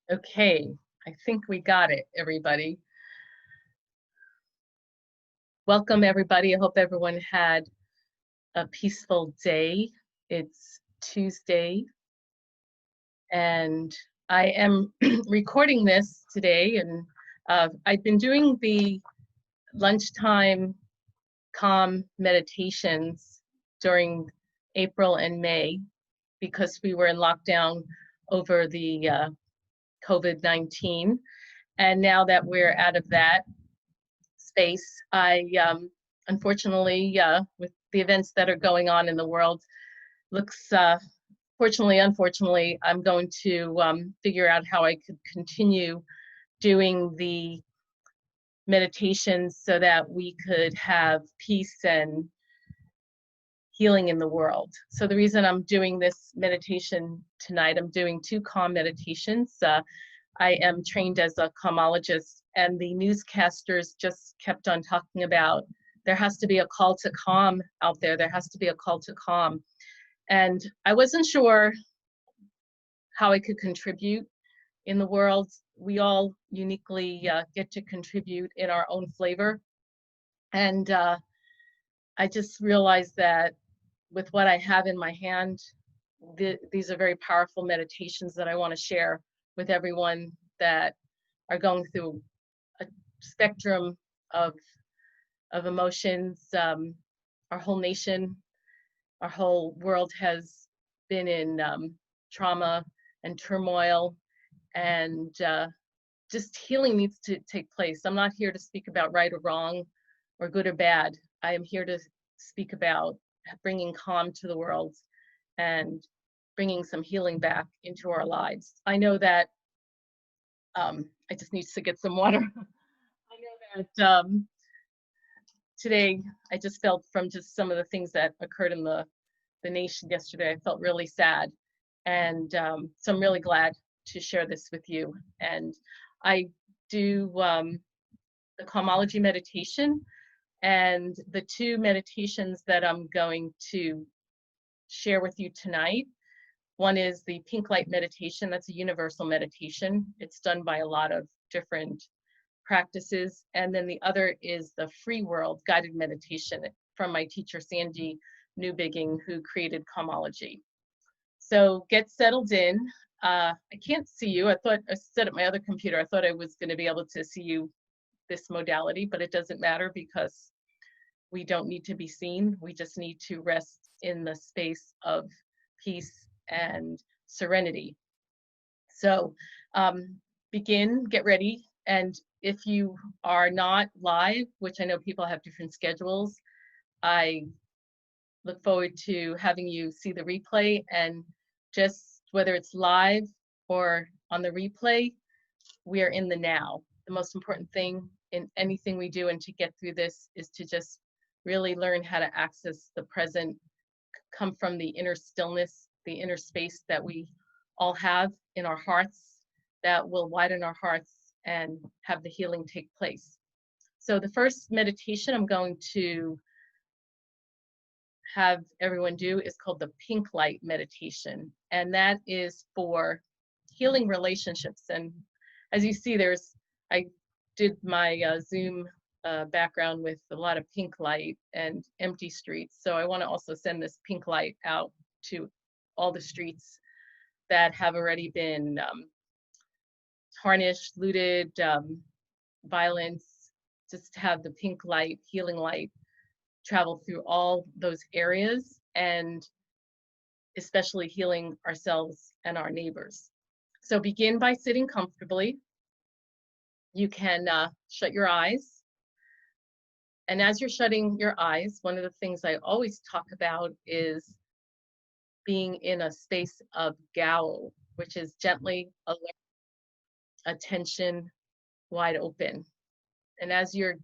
Okay, I think we got it, everybody. Welcome, everybody. I hope everyone had a peaceful day. It's Tuesday, and I am recording this today, and I've been doing the lunchtime calm meditations during April and May because we were in lockdown over the COVID-19. And now that we're out of that space, I unfortunately, with the events that are going on in the world, looks unfortunately, I'm going to figure out how I could continue doing the meditations so that we could have peace and healing in the world. So the reason I'm doing this meditation tonight, I'm doing 2 calm meditations. I am trained as a calmologist, and the newscasters just kept on talking about there has to be a call to calm out there. There has to be a call to calm. And I wasn't sure how I could contribute in the world. We all uniquely get to contribute in our own flavor. And I just realized that with what I have in my hand, these are very powerful meditations that I want to share with everyone that are going through a spectrum of emotions. Our whole nation, our whole world has been in trauma and turmoil, and just healing needs to take place. I'm not here to speak about right or wrong or good or bad. I am here to speak about bringing calm to the world and bringing some healing back into our lives. I know that I just need to get some water. I know that today I just felt from just some of the things that occurred in the nation yesterday, I felt really sad. And so I'm really glad to share this with you. And I do the calmology meditation, and the 2 meditations that I'm going to share with you tonight. One is the pink light meditation. That's a universal meditation. It's done by a lot of different practices. And then the other is the free world guided meditation from my teacher, Sandy Newbigging, who created calmology. So get settled in. I can't see you. I thought I said at my other computer, I thought I was going to be able to see you this modality, but it doesn't matter because we don't need to be seen. We just need to rest in the space of peace and serenity. So get ready. And if you are not live, which I know people have different schedules, I look forward to having you see the replay, and just whether it's live or on the replay, we are in the now. The most important thing in anything we do and to get through this is to just really learn how to access the present, come from the inner stillness, the inner space that we all have in our hearts that will widen our hearts and have the healing take place. So the first meditation I'm going to have everyone do is called the pink light meditation. And that is for healing relationships. And as you see, I did my Zoom background with a lot of pink light and empty streets. So I want to also send this pink light out to all the streets that have already been tarnished, looted, violence, just to have the pink light, healing light, travel through all those areas, and especially healing ourselves and our neighbors. So begin by sitting comfortably. You can shut your eyes. And as you're shutting your eyes, one of the things I always talk about is being in a space of Gao, which is gently alert, attention wide open. And as you're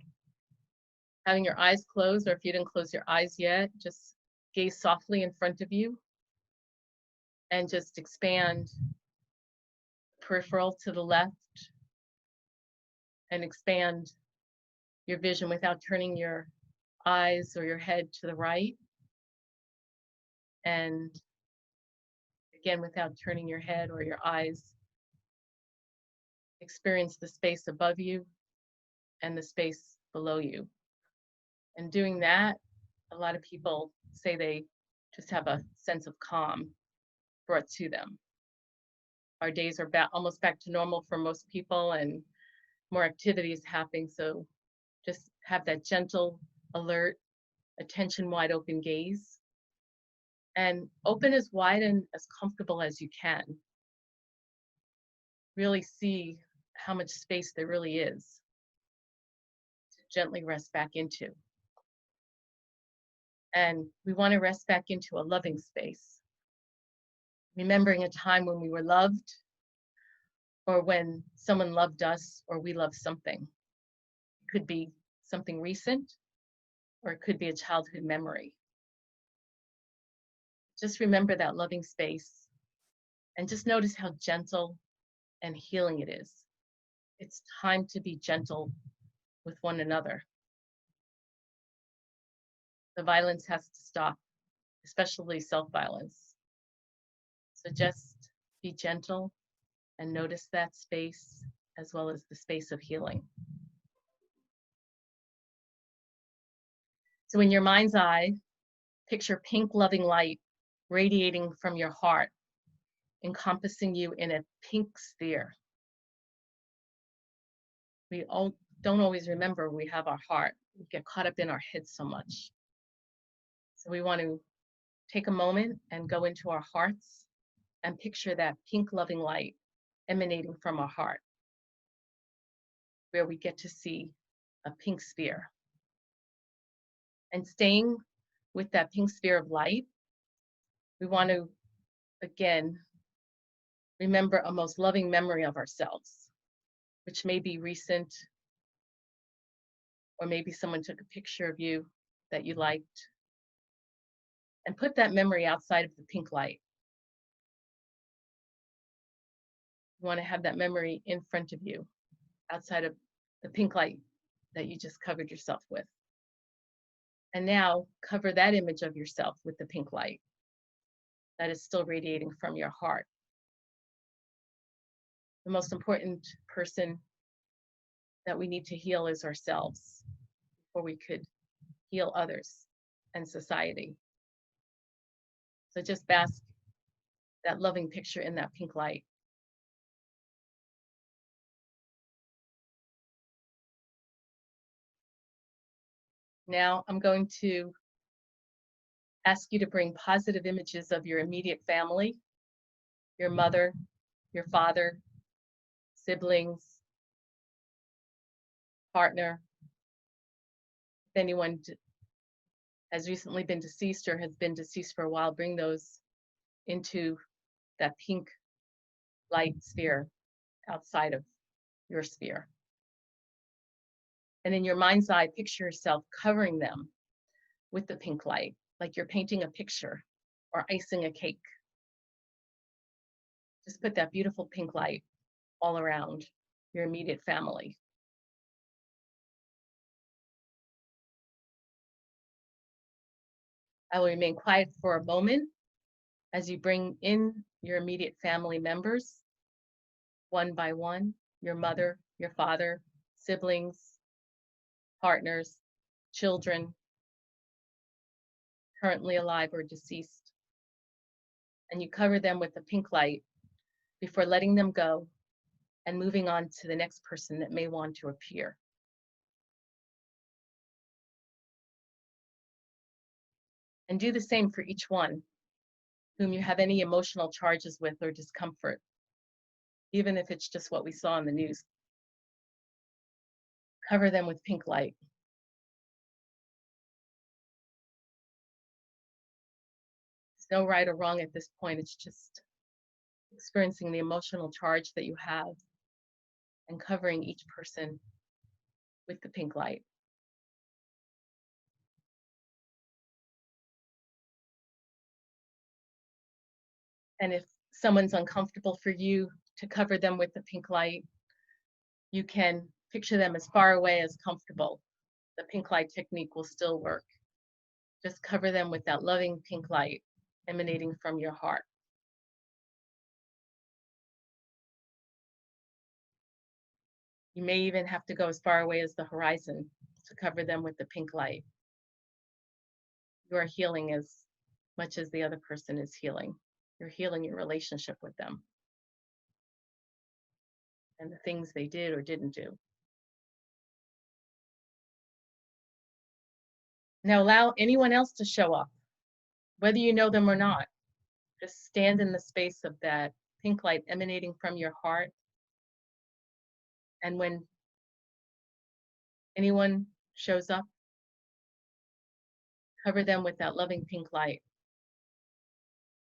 having your eyes closed, or if you didn't close your eyes yet, just gaze softly in front of you and just expand peripheral to the left and expand your vision without turning your eyes or your head to the right. And again, without turning your head or your eyes Experience the space above you and the space below you. And doing that, a lot of people say they just have a sense of calm brought to them. Our days are almost back to normal for most people, and more activities happening. So just have that gentle, alert, attention wide open gaze, and open as wide and as comfortable as you can. Really see how much space there really is to gently rest back into. And we want to rest back into a loving space, remembering a time when we were loved, or when someone loved us, or we loved something. It could be something recent, or it could be a childhood memory. Just remember that loving space, and just notice how gentle and healing it is. It's time to be gentle with one another. The violence has to stop, especially self-violence. So just be gentle and notice that space, as well as the space of healing. So in your mind's eye, picture pink loving light radiating from your heart, encompassing you in a pink sphere. We all don't always remember we have our heart. We get caught up in our heads so much. So we want to take a moment and go into our hearts and picture that pink loving light emanating from our heart, where we get to see a pink sphere. And staying with that pink sphere of light, we want to, again, remember a most loving memory of ourselves, which may be recent, or maybe someone took a picture of you that you liked, and put that memory outside of the pink light. You want to have that memory in front of you, outside of the pink light that you just covered yourself with. And now cover that image of yourself with the pink light that is still radiating from your heart. The most important person that we need to heal is ourselves before we could heal others and society. So just bask that loving picture in that pink light. Now I'm going to ask you to bring positive images of your immediate family, your mother, your father, siblings, partner. If anyone has recently been deceased or has been deceased for a while, bring those into that pink light sphere outside of your sphere. And in your mind's eye, picture yourself covering them with the pink light, like you're painting a picture or icing a cake. Just put that beautiful pink light all around your immediate family. I will remain quiet for a moment as you bring in your immediate family members, one by one, your mother, your father, siblings, partners, children, currently alive or deceased. And you cover them with the pink light before letting them go and moving on to the next person that may want to appear. And do the same for each one whom you have any emotional charges with or discomfort, even if it's just what we saw in the news. Cover them with pink light. There's no right or wrong at this point. It's just experiencing the emotional charge that you have and covering each person with the pink light. And if someone's uncomfortable for you to cover them with the pink light, you can picture them as far away as comfortable. The pink light technique will still work. Just cover them with that loving pink light emanating from your heart. You may even have to go as far away as the horizon to cover them with the pink light. You are healing as much as the other person is healing. You're healing your relationship with them and the things they did or didn't do. Now allow anyone else to show up, whether you know them or not. Just stand in the space of that pink light emanating from your heart. And when anyone shows up, cover them with that loving pink light.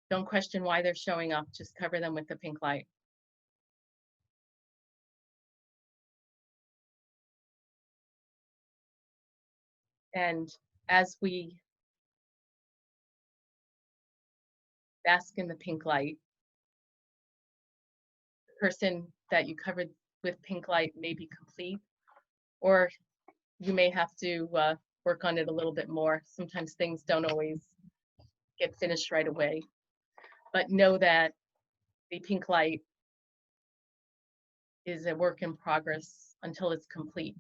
Don't question why they're showing up, just cover them with the pink light. And as we bask in the pink light, the person that you covered with pink light may be complete, or you may have to work on it a little bit more. Sometimes things don't always get finished right away, but know that the pink light is a work in progress until it's complete.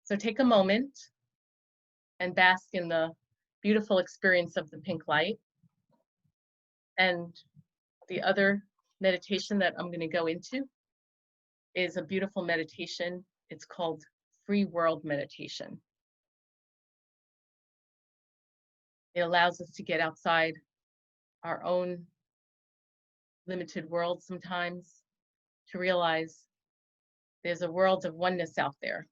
So take a moment and bask in the beautiful experience of the pink light. And the other meditation that I'm going to go into is a beautiful meditation. It's called Free World Meditation. It allows us to get outside our own limited world sometimes, to realize there's a world of oneness out there,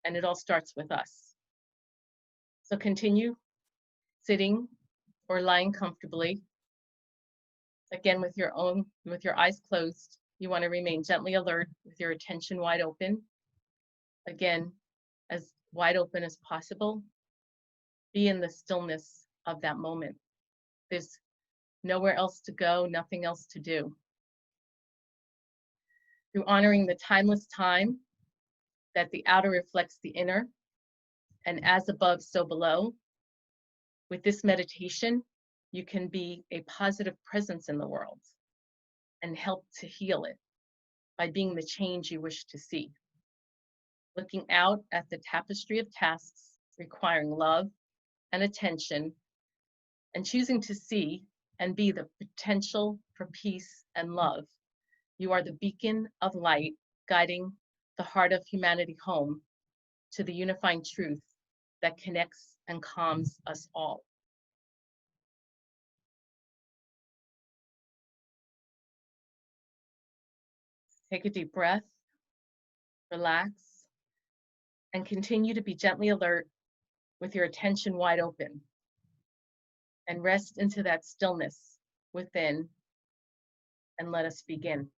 and it all starts with us. So continue sitting or lying comfortably. Again, with your eyes closed, you want to remain gently alert with your attention wide open. Again, as wide open as possible. Be in the stillness of that moment. There's nowhere else to go, nothing else to do. Through honoring the timeless time that the outer reflects the inner, and as above, so below, with this meditation, you can be a positive presence in the world and help to heal it by being the change you wish to see. Looking out at the tapestry of tasks requiring love and attention, and choosing to see and be the potential for peace and love. You are the beacon of light guiding the heart of humanity home to the unifying truth that connects and calms us all. Take a deep breath, relax, and continue to be gently alert with your attention wide open. And rest into that stillness within, and let us begin.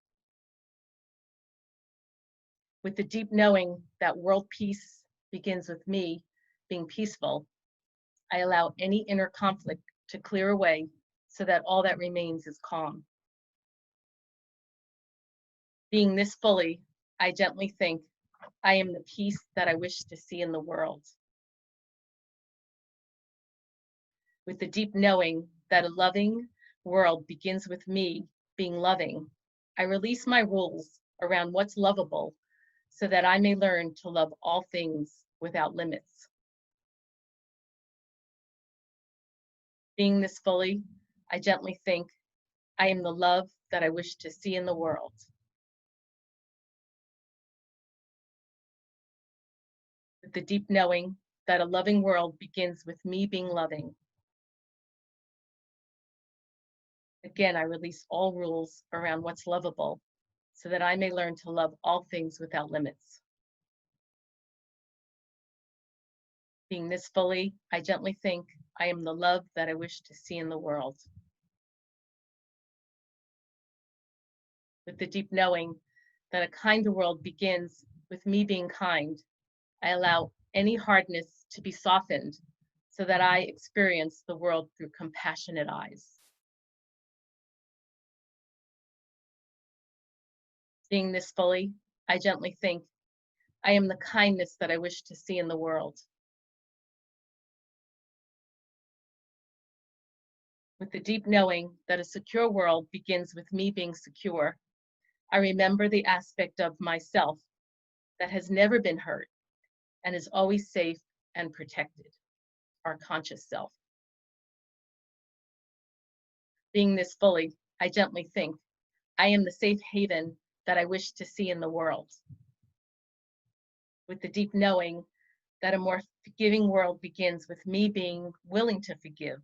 With the deep knowing that world peace begins with me being peaceful, I allow any inner conflict to clear away so that all that remains is calm. Being this fully, I gently think, I am the peace that I wish to see in the world. With the deep knowing that a loving world begins with me being loving, I release my rules around what's lovable so that I may learn to love all things without limits. Being this fully, I gently think, I am the love that I wish to see in the world. With the deep knowing that a loving world begins with me being loving. Again, I release all rules around what's lovable so that I may learn to love all things without limits. Being this fully, I gently think, I am the love that I wish to see in the world. With the deep knowing that a kinder world begins with me being kind, I allow any hardness to be softened so that I experience the world through compassionate eyes. Seeing this fully, I gently think, I am the kindness that I wish to see in the world. With the deep knowing that a secure world begins with me being secure, I remember the aspect of myself that has never been hurt and is always safe and protected, our conscious self. Being this fully, I gently think, I am the safe haven that I wish to see in the world. With the deep knowing that a more forgiving world begins with me being willing to forgive.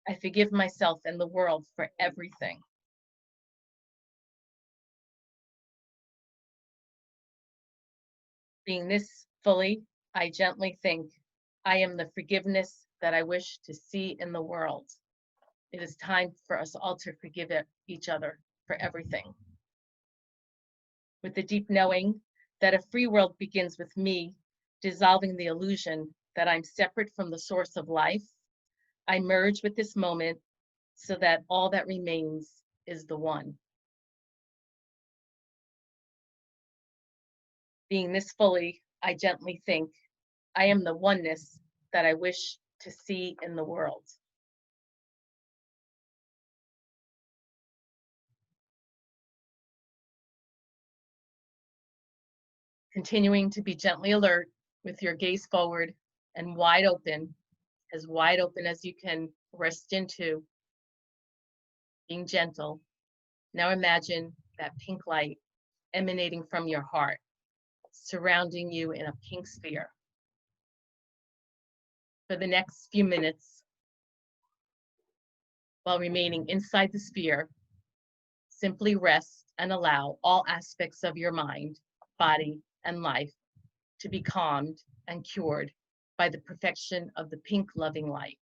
I forgive myself and the world for everything. Being this fully, I gently think, I am the forgiveness that I wish to see in the world. It is time for us all to forgive each other for everything. With the deep knowing that a free world begins with me dissolving the illusion that I'm separate from the source of life, I merge with this moment so that all that remains is the one. Being this fully, I gently think, I am the oneness that I wish to see in the world. Continuing to be gently alert with your gaze forward and wide open as you can rest into, being gentle. Now imagine that pink light emanating from your heart, surrounding you in a pink sphere. For the next few minutes, while remaining inside the sphere, simply rest and allow all aspects of your mind, body, and life to be calmed and cured by the perfection of the pink loving light.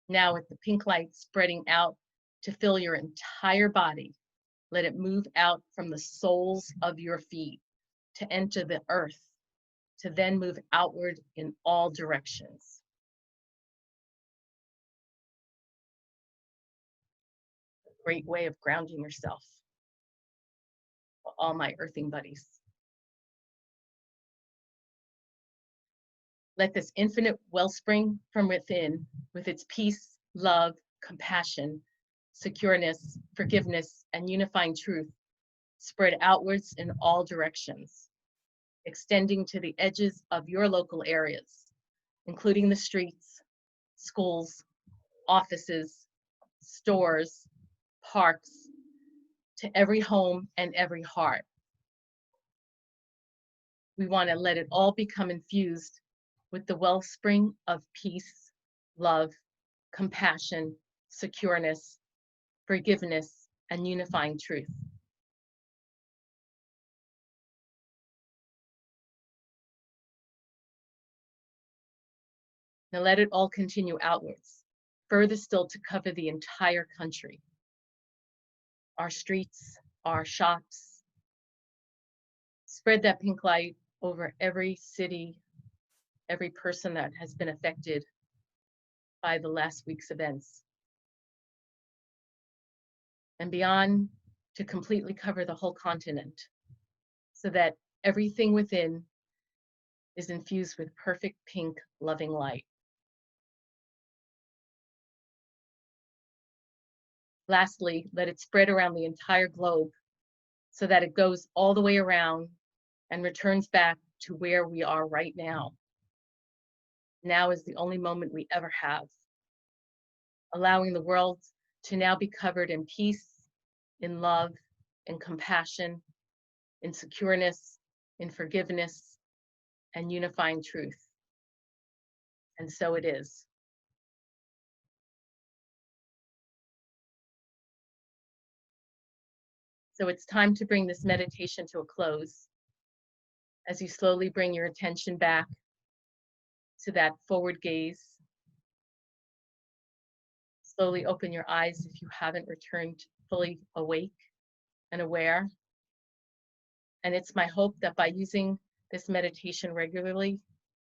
Now with the pink light spreading out to fill your entire body, let it move out from the soles of your feet to enter the earth, to then move outward in all directions. A great way of grounding yourself. For all my earthing buddies. Let this infinite wellspring from within, with its peace, love, compassion, secureness, forgiveness, and unifying truth, spread outwards in all directions, extending to the edges of your local areas, including the streets, schools, offices, stores, parks, to every home and every heart. We want to let it all become infused with the wellspring of peace, love, compassion, secureness, forgiveness, and unifying truth. Now let it all continue outwards, further still to cover the entire country. Our streets, our shops. Spread that pink light over every city, every person that has been affected by the last week's events. And beyond, to completely cover the whole continent, so that everything within is infused with perfect pink loving light. Lastly, let it spread around the entire globe so that it goes all the way around and returns back to where we are right now. Now is the only moment we ever have, allowing the world to now be covered in peace, in love, in compassion, in secureness, in forgiveness, and unifying truth. And so it is. So it's time to bring this meditation to a close as you slowly bring your attention back to that forward gaze. Slowly open your eyes if you haven't returned fully awake and aware. And it's my hope that by using this meditation regularly,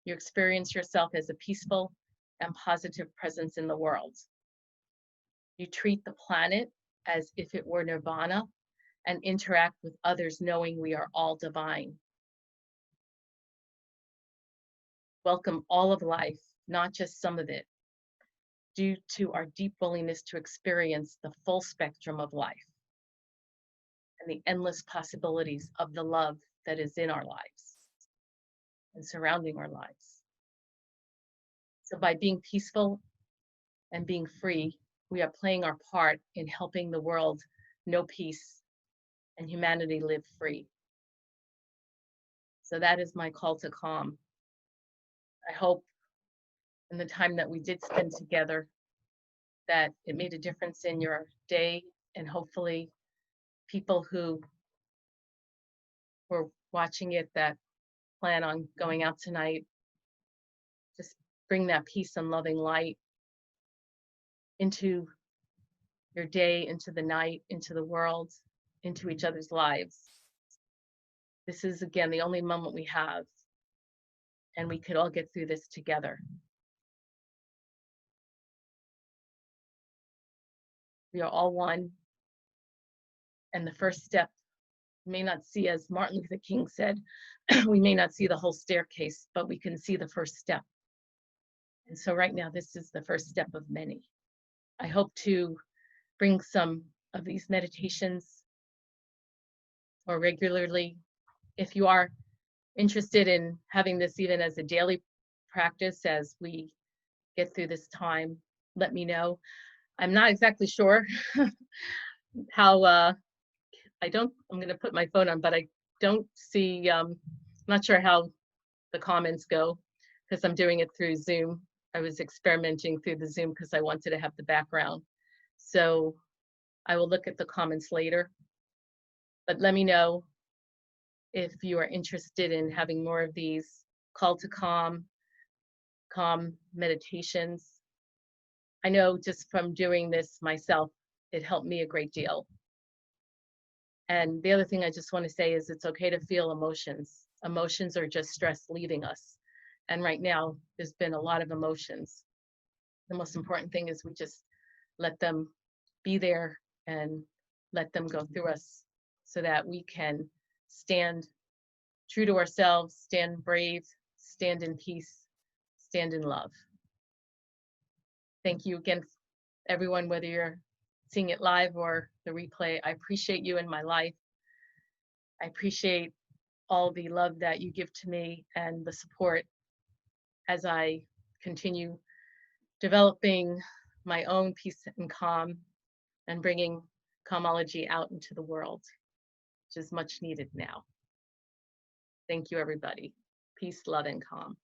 you experience yourself as a peaceful and positive presence in the world. You treat the planet as if it were nirvana and interact with others knowing we are all divine. Welcome all of life, not just some of it, due to our deep willingness to experience the full spectrum of life and the endless possibilities of the love that is in our lives and surrounding our lives. So by being peaceful and being free, we are playing our part in helping the world know peace and humanity live free. So that is my call to calm. I hope in the time that we did spend together that it made a difference in your day, and hopefully people who were watching it that plan on going out tonight, just bring that peace and loving light into your day, into the night, into the world, into each other's lives. This is, again, the only moment we have, and we could all get through this together. We are all one, and the first step, we may not see, as Martin Luther King said, we may not see the whole staircase, but we can see the first step. And so right now, this is the first step of many. I hope to bring some of these meditations more regularly. If you are interested in having this even as a daily practice as we get through this time, let me know. I'm not exactly sure how, I'm going to put my phone on, but I don't see, not sure how the comments go because I'm doing it through Zoom. I was experimenting through the Zoom because I wanted to have the background. So I will look at the comments later, but let me know if you are interested in having more of these call to calm meditations. I know just from doing this myself, it helped me a great deal. And the other thing I just want to say is it's okay to feel emotions. Emotions are just stress leaving us. And right now, there's been a lot of emotions. The most important thing is we just let them be there and let them go through us so that we can stand true to ourselves, stand brave, stand in peace, stand in love. Thank you again, everyone, whether you're seeing it live or the replay. I appreciate you in my life. I appreciate all the love that you give to me and the support as I continue developing my own peace and calm and bringing calmology out into the world, which is much needed now. Thank you, everybody. Peace, love, and calm.